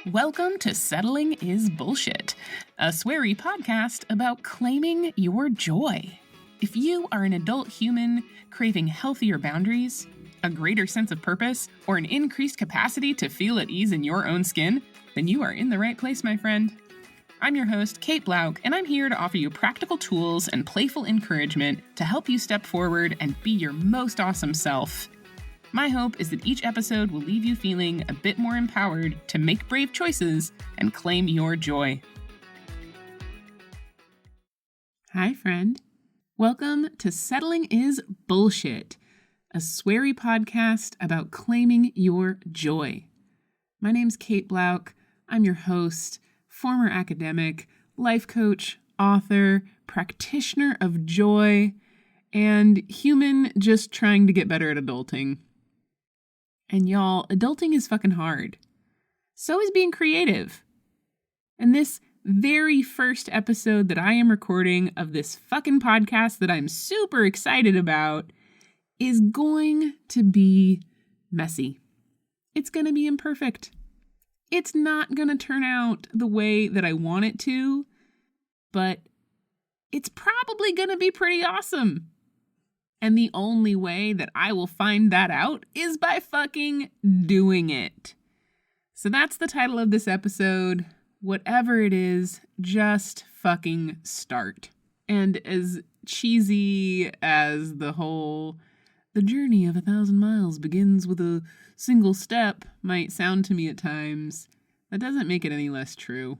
Welcome to Settling is Bullshit, a sweary podcast about claiming your joy. If you are an adult human craving healthier boundaries, a greater sense of purpose, or an increased capacity to feel at ease in your own skin, then you are in the right place, my friend. I'm your host, Kate Blauk, and I'm here to offer you practical tools and playful encouragement to help you step forward and be your most awesome self. My hope is that each episode will leave you feeling a bit more empowered to make brave choices and claim your joy. Hi, friend. Welcome to Settling is Bullshit, a sweary podcast about claiming your joy. My name's Kate Blauk. I'm your host, former academic, life coach, author, practitioner of joy, and human just trying to get better at adulting. And y'all, adulting is fucking hard. So is being creative. And this very first episode that I am recording of this fucking podcast that I'm super excited about is going to be messy. It's going to be imperfect. It's not going to turn out the way that I want it to, but it's probably going to be pretty awesome. And the only way that I will find that out is by fucking doing it. So that's the title of this episode. Whatever it is, just fucking start. And as cheesy as the journey of 1,000 miles begins with a single step might sound to me at times, that doesn't make it any less true.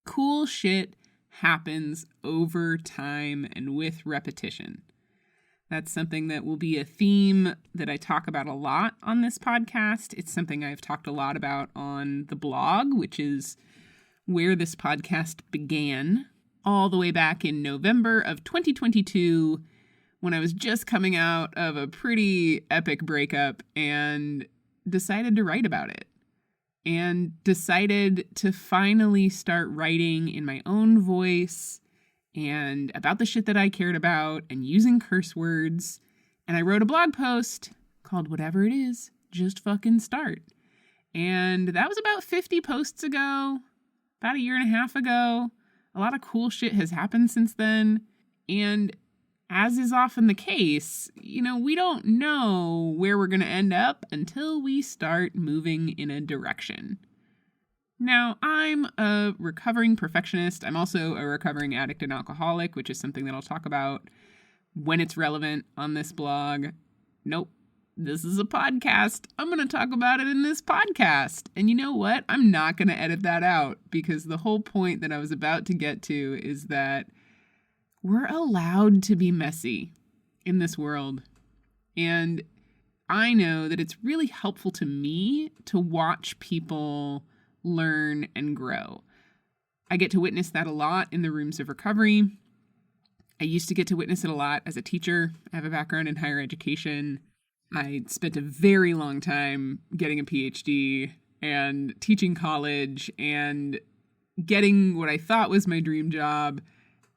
Cool shit happens over time and with repetition. That's something that will be a theme that I talk about a lot on this podcast. It's something I've talked a lot about on the blog, which is where this podcast began, all the way back in November of 2022, when I was just coming out of a pretty epic breakup and decided to write about it. And decided to finally start writing in my own voice and about the shit that I cared about and using curse words. And I wrote a blog post called Whatever It Is, Just Fucking Start. And that was about 50 posts ago, about a year and a half ago. A lot of cool shit has happened since then. And as is often the case, we don't know where we're going to end up until we start moving in a direction. Now, I'm a recovering perfectionist. I'm also a recovering addict and alcoholic, which is something that I'll talk about when it's relevant on this blog. Nope, this is a podcast. I'm going to talk about it in this podcast. And you know what? I'm not going to edit that out, because the whole point that I was about to get to is that we're allowed to be messy in this world. And I know that it's really helpful to me to watch people learn and grow. I get to witness that a lot in the rooms of recovery. I used to get to witness it a lot as a teacher. I have a background in higher education. I spent a very long time getting a PhD and teaching college and getting what I thought was my dream job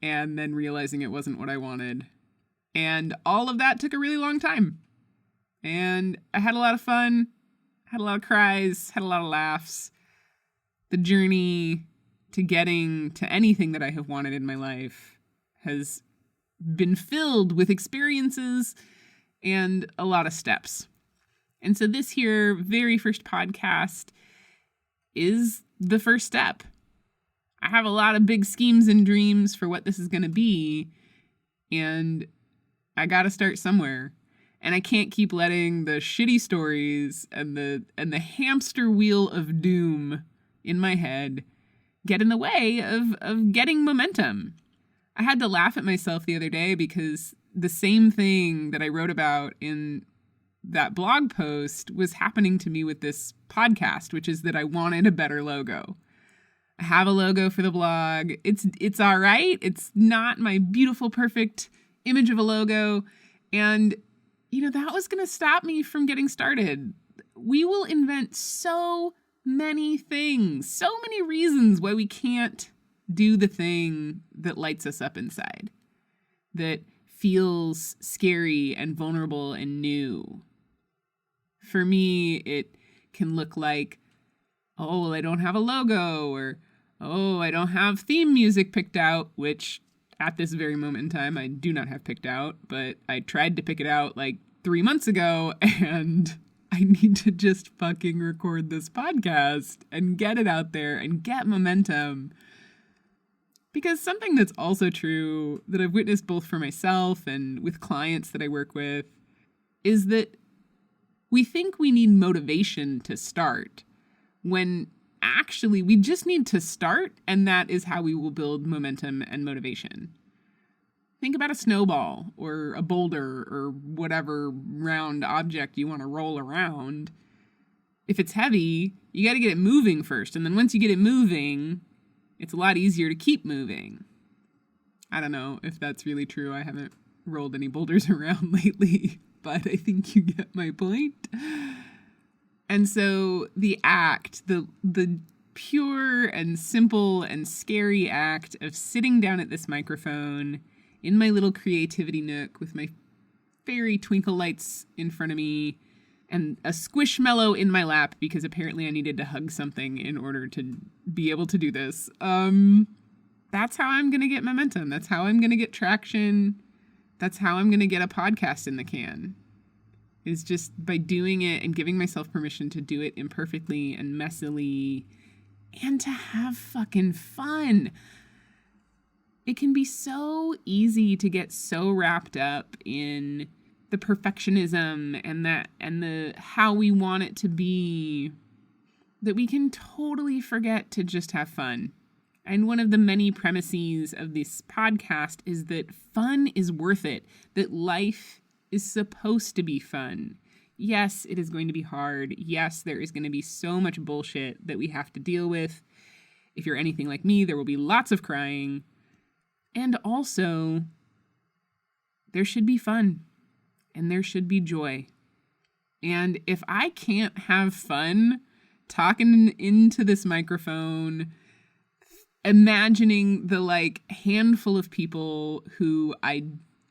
and then realizing it wasn't what I wanted. And all of that took a really long time. And I had a lot of fun, had a lot of cries, had a lot of laughs. The journey to getting to anything that I have wanted in my life has been filled with experiences and a lot of steps. And so this here very first podcast is the first step. I have a lot of big schemes and dreams for what this is going to be, and I got to start somewhere. And I can't keep letting the shitty stories and the hamster wheel of doom in my head get in the way of getting momentum. I had to laugh at myself the other day because the same thing that I wrote about in that blog post was happening to me with this podcast, which is that I wanted a better logo. I have a logo for the blog. It's all right. It's not my beautiful, perfect image of a logo. And, that was going to stop me from getting started. We will invent so many things, so many reasons why we can't do the thing that lights us up inside, that feels scary and vulnerable and new. For me, it can look like oh, well, I don't have a logo, or, oh, I don't have theme music picked out, which at this very moment in time, I do not have picked out, but I tried to pick it out like 3 months ago, and I need to just fucking record this podcast and get it out there and get momentum. Because something that's also true that I've witnessed both for myself and with clients that I work with is that we think we need motivation to start when actually we just need to start, and that is how we will build momentum and motivation. Think about a snowball or a boulder or whatever round object you want to roll around. If it's heavy, you got to get it moving first, and then once you get it moving, it's a lot easier to keep moving. I don't know if that's really true. I haven't rolled any boulders around lately, but I think you get my point. And so the act, the pure and simple and scary act of sitting down at this microphone in my little creativity nook with my fairy twinkle lights in front of me and a Squishmallow in my lap because apparently I needed to hug something in order to be able to do this. That's how I'm going to get momentum. That's how I'm going to get traction. That's how I'm going to get a podcast in the can. Is just by doing it and giving myself permission to do it imperfectly and messily and to have fucking fun. It can be so easy to get so wrapped up in the perfectionism and the how we want it to be that we can totally forget to just have fun. And one of the many premises of this podcast is that fun is worth it, that life is supposed to be fun. Yes, it is going to be hard. Yes, there is going to be so much bullshit that we have to deal with. If you're anything like me, there will be lots of crying. And also, there should be fun. And there should be joy. And if I can't have fun talking into this microphone, imagining the handful of people who I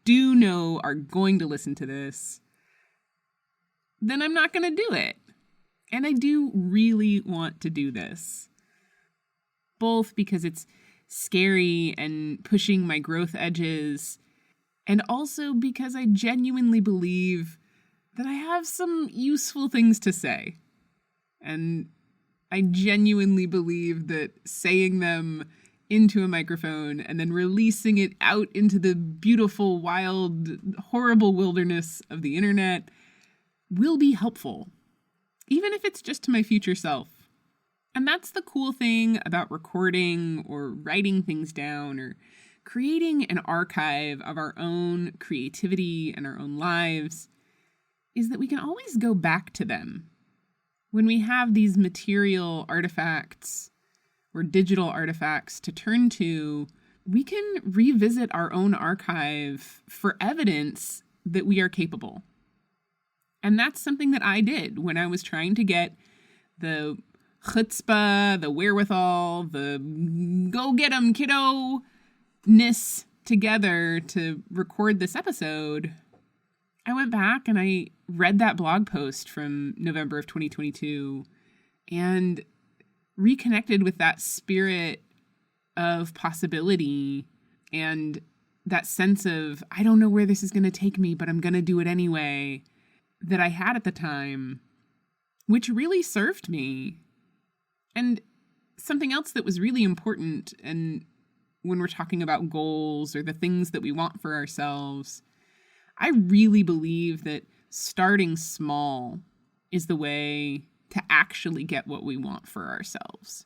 do know are going to listen to this, then I'm not going to do it. And I do really want to do this. Both because it's scary and pushing my growth edges, and also because I genuinely believe that I have some useful things to say. And I genuinely believe that saying them into a microphone and then releasing it out into the beautiful, wild, horrible wilderness of the internet will be helpful, even if it's just to my future self. And that's the cool thing about recording or writing things down or creating an archive of our own creativity and our own lives, is that we can always go back to them. When we have these material artifacts or digital artifacts to turn to, we can revisit our own archive for evidence that we are capable. And that's something that I did when I was trying to get the chutzpah, the wherewithal, the go get 'em kiddo-ness together to record this episode. I went back and I read that blog post from November of 2022 and reconnected with that spirit of possibility and that sense of, I don't know where this is going to take me, but I'm going to do it anyway, that I had at the time, which really served me. And something else that was really important, and when we're talking about goals or the things that we want for ourselves, I really believe that starting small is the way to actually get what we want for ourselves.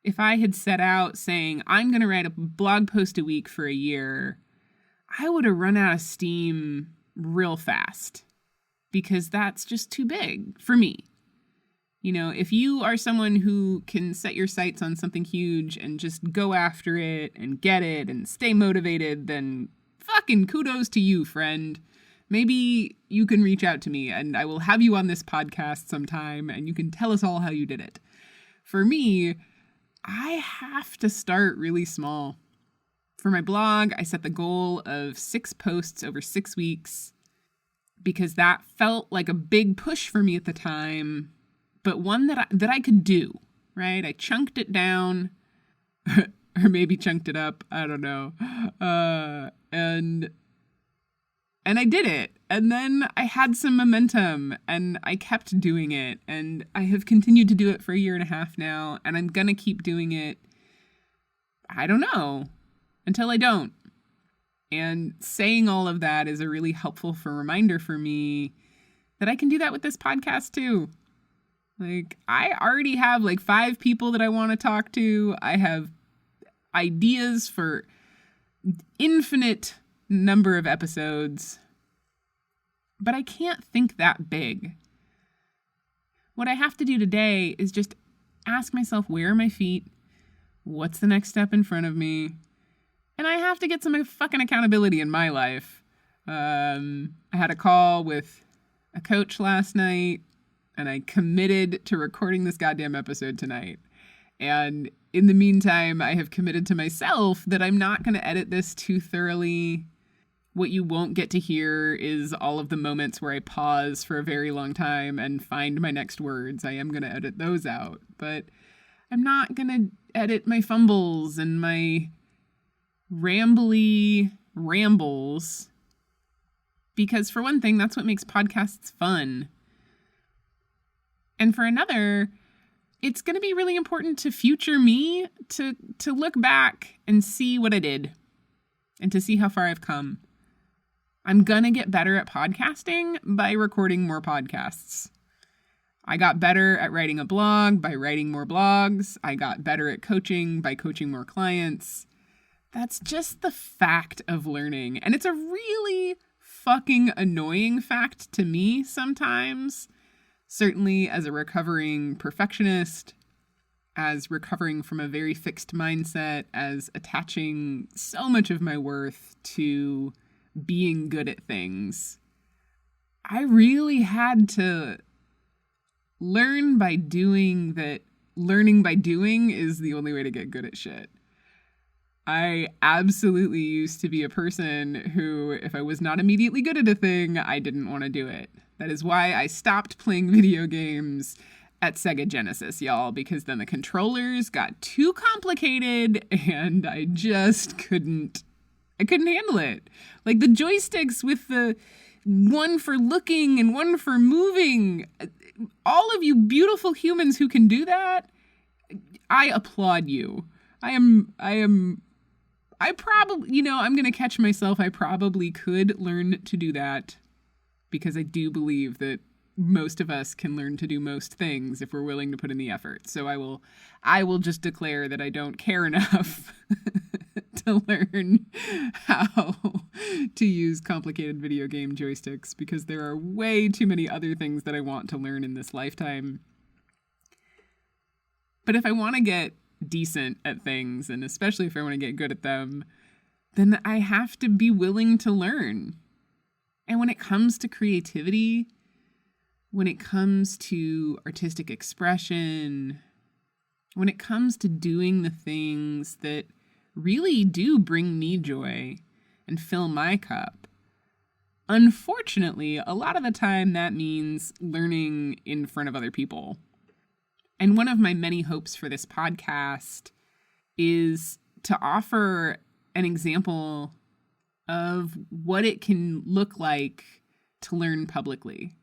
If I had set out saying, I'm going to write a blog post a week for a year, I would have run out of steam real fast because that's just too big for me. You know, if you are someone who can set your sights on something huge and just go after it and get it and stay motivated, then fucking kudos to you, friend. Maybe you can reach out to me and I will have you on this podcast sometime and you can tell us all how you did it. For me, I have to start really small. For my blog, I set the goal of 6 posts over 6 weeks because that felt like a big push for me at the time but one that I could do, right? I chunked it down, or maybe chunked it up. I don't know. And I did it. And then I had some momentum and I kept doing it. And I have continued to do it for 1.5 years now. And I'm going to keep doing it, I don't know, until I don't. And saying all of that is a really helpful reminder for me that I can do that with this podcast too. Like, I already have like 5 people that I want to talk to. I have ideas for infinite number of episodes, but I can't think that big. What I have to do today is just ask myself, where are my feet? What's the next step in front of me? And I have to get some fucking accountability in my life. I had a call with a coach last night, and I committed to recording this goddamn episode tonight. And in the meantime, I have committed to myself that I'm not going to edit this too thoroughly. What you won't get to hear is all of the moments where I pause for a very long time and find my next words. I am going to edit those out, but I'm not going to edit my fumbles and my rambly rambles, because for one thing, that's what makes podcasts fun. And for another, it's going to be really important to future me to look back and see what I did and to see how far I've come. I'm going to get better at podcasting by recording more podcasts. I got better at writing a blog by writing more blogs. I got better at coaching by coaching more clients. That's just the fact of learning. And it's a really fucking annoying fact to me sometimes. Certainly as a recovering perfectionist, as recovering from a very fixed mindset, as attaching so much of my worth to being good at things. I really had to learn by doing that learning by doing is the only way to get good at shit. I absolutely used to be a person who, if I was not immediately good at a thing, I didn't want to do it. That is why I stopped playing video games at Sega Genesis, y'all, because then the controllers got too complicated and I just couldn't handle it. Like the joysticks with the one for looking and one for moving. All of you beautiful humans who can do that, I applaud you. I probably, I'm going to catch myself. I probably could learn to do that because I do believe that most of us can learn to do most things if we're willing to put in the effort. So I will just declare that I don't care enough to learn how to use complicated video game joysticks because there are way too many other things that I want to learn in this lifetime. But if I want to get decent at things, and especially if I want to get good at them, then I have to be willing to learn. And when it comes to creativity, when it comes to artistic expression, when it comes to doing the things that really do bring me joy and fill my cup, unfortunately, a lot of the time that means learning in front of other people. And one of my many hopes for this podcast is to offer an example of what it can look like to learn publicly,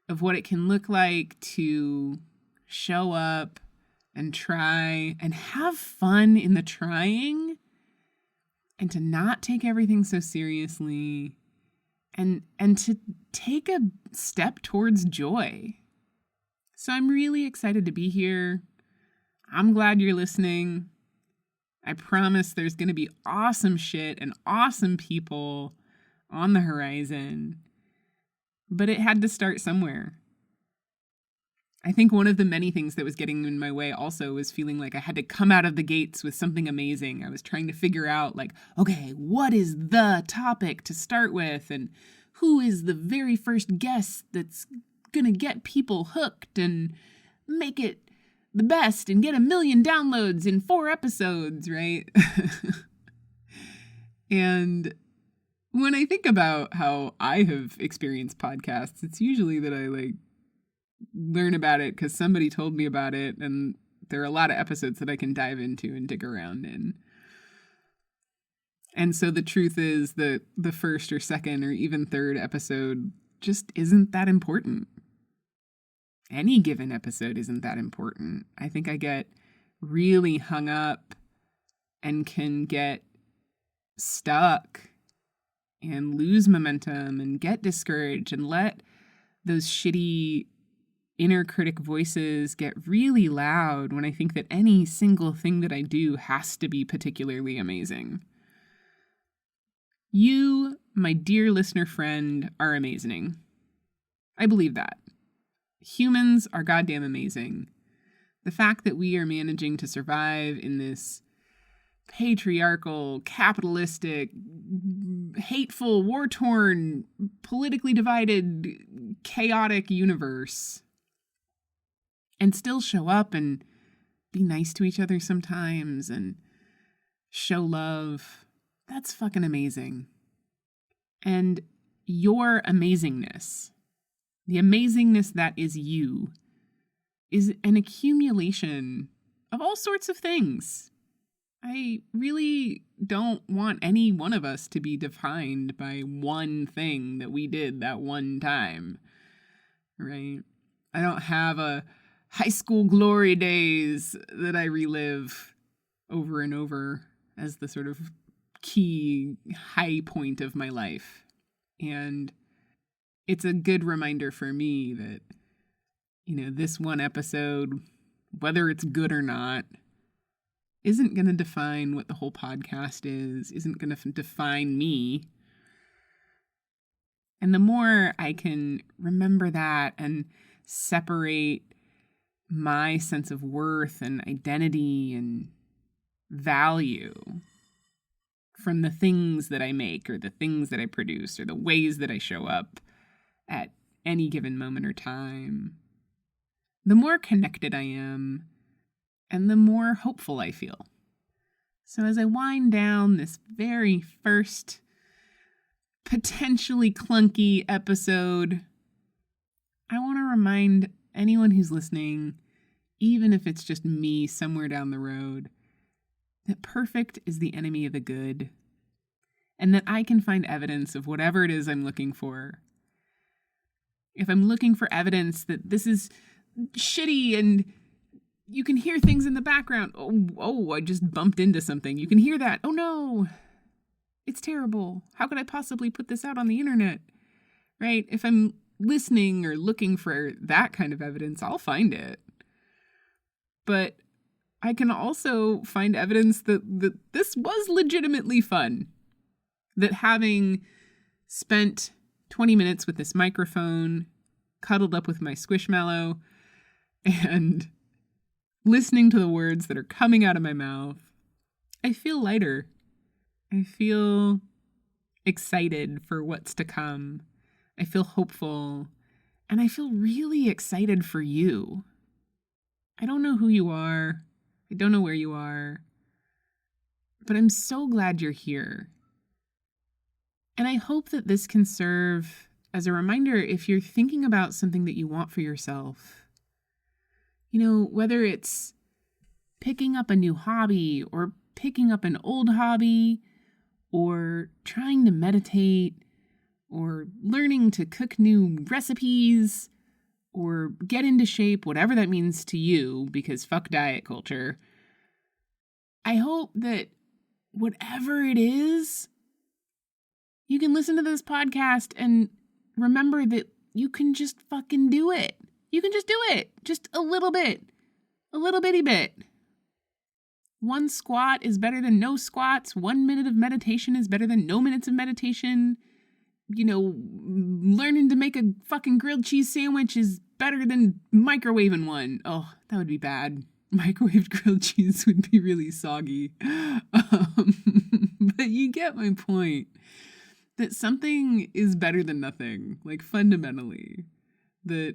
of what it can look like to show up and try and have fun in the trying, and to not take everything so seriously, and to take a step towards joy. So I'm really excited to be here. I'm glad you're listening. I promise there's going to be awesome shit and awesome people on the horizon. But it had to start somewhere. I think one of the many things that was getting in my way also was feeling like I had to come out of the gates with something amazing. I was trying to figure out, like, okay, what is the topic to start with? And who is the very first guest that's going to get people hooked and make it the best and get 1 million downloads in 4 episodes, right? And when I think about how I have experienced podcasts, it's usually that I learn about it because somebody told me about it, and there are a lot of episodes that I can dive into and dig around in. And so the truth is that the first or second or even third episode just isn't that important. Any given episode isn't that important. I think I get really hung up and can get stuck and lose momentum and get discouraged and let those shitty inner critic voices get really loud when I think that any single thing that I do has to be particularly amazing. You, my dear listener friend, are amazing. I believe that. Humans are goddamn amazing. The fact that we are managing to survive in this patriarchal, capitalistic, hateful, war-torn, politically divided, chaotic universe and still show up and be nice to each other sometimes and show love, that's fucking amazing. And your amazingness, the amazingness that is you, is an accumulation of all sorts of things. I really don't want any one of us to be defined by one thing that we did that one time, right? I don't have a high school glory days that I relive over and over as the sort of key high point of my life. And it's a good reminder for me that, this one episode, whether it's good or not, isn't going to define what the whole podcast is, isn't going to define me. And the more I can remember that and separate my sense of worth and identity and value from the things that I make or the things that I produce or the ways that I show up at any given moment or time, the more connected I am and the more hopeful I feel. So as I wind down this very first potentially clunky episode, I want to remind anyone who's listening, even if it's just me somewhere down the road, that perfect is the enemy of the good, and that I can find evidence of whatever it is I'm looking for. If I'm looking for evidence that this is shitty and you can hear things in the background. Oh, I just bumped into something. You can hear that. Oh no, it's terrible. How could I possibly put this out on the internet? Right? If I'm listening or looking for that kind of evidence, I'll find it. But I can also find evidence that this was legitimately fun. That having spent 20 minutes with this microphone, cuddled up with my Squishmallow, and listening to the words that are coming out of my mouth, I feel lighter. I feel excited for what's to come. I feel hopeful. And I feel really excited for you. I don't know who you are. I don't know where you are. But I'm so glad you're here. And I hope that this can serve as a reminder if you're thinking about something that you want for yourself. Whether it's picking up a new hobby or picking up an old hobby or trying to meditate or learning to cook new recipes or get into shape, whatever that means to you, because fuck diet culture. I hope that whatever it is, you can listen to this podcast and remember that you can just fucking do it. You can just do it. Just a little bit. A little bitty bit. One squat is better than no squats. 1 minute of meditation is better than no minutes of meditation. Learning to make a fucking grilled cheese sandwich is better than microwaving one. Oh, that would be bad. Microwaved grilled cheese would be really soggy. But you get my point. That something is better than nothing, like fundamentally. That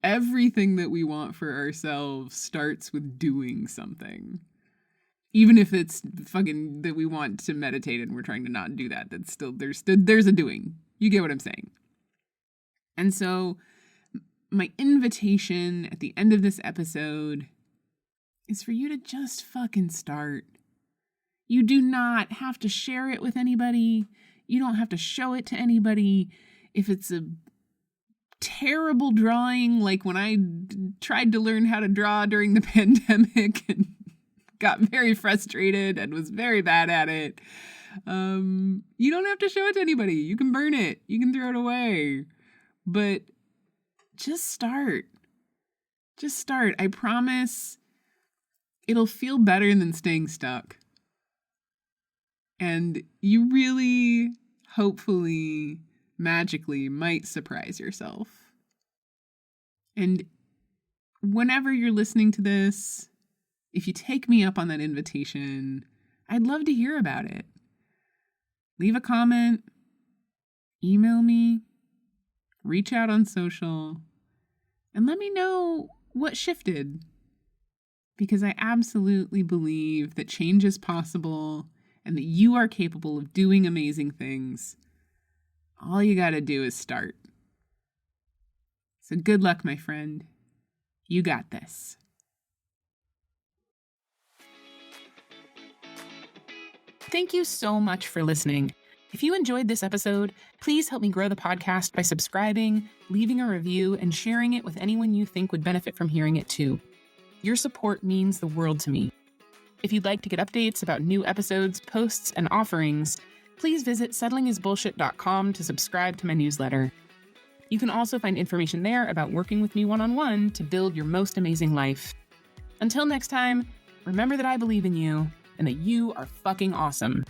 everything that we want for ourselves starts with doing something. Even if it's fucking that we want to meditate and we're trying to not do that, that's still, there's a doing. You get what I'm saying. And so my invitation at the end of this episode is for you to just fucking start. You do not have to share it with anybody. You don't have to show it to anybody. If it's a terrible drawing, like when I tried to learn how to draw during the pandemic and got very frustrated and was very bad at it, you don't have to show it to anybody. You can burn it. You can throw it away. But just start. Just start. I promise it'll feel better than staying stuck. And you really, hopefully, magically might surprise yourself. And whenever you're listening to this, if you take me up on that invitation, I'd love to hear about it. Leave a comment, email me, reach out on social, and let me know what shifted. Because I absolutely believe that change is possible and that you are capable of doing amazing things. All you gotta do is start. So good luck, my friend. You got this. Thank you so much for listening. If you enjoyed this episode, please help me grow the podcast by subscribing, leaving a review, and sharing it with anyone you think would benefit from hearing it too. Your support means the world to me. If you'd like to get updates about new episodes, posts, and offerings, please visit settlingisbullshit.com to subscribe to my newsletter. You can also find information there about working with me one-on-one to build your most amazing life. Until next time, remember that I believe in you and that you are fucking awesome.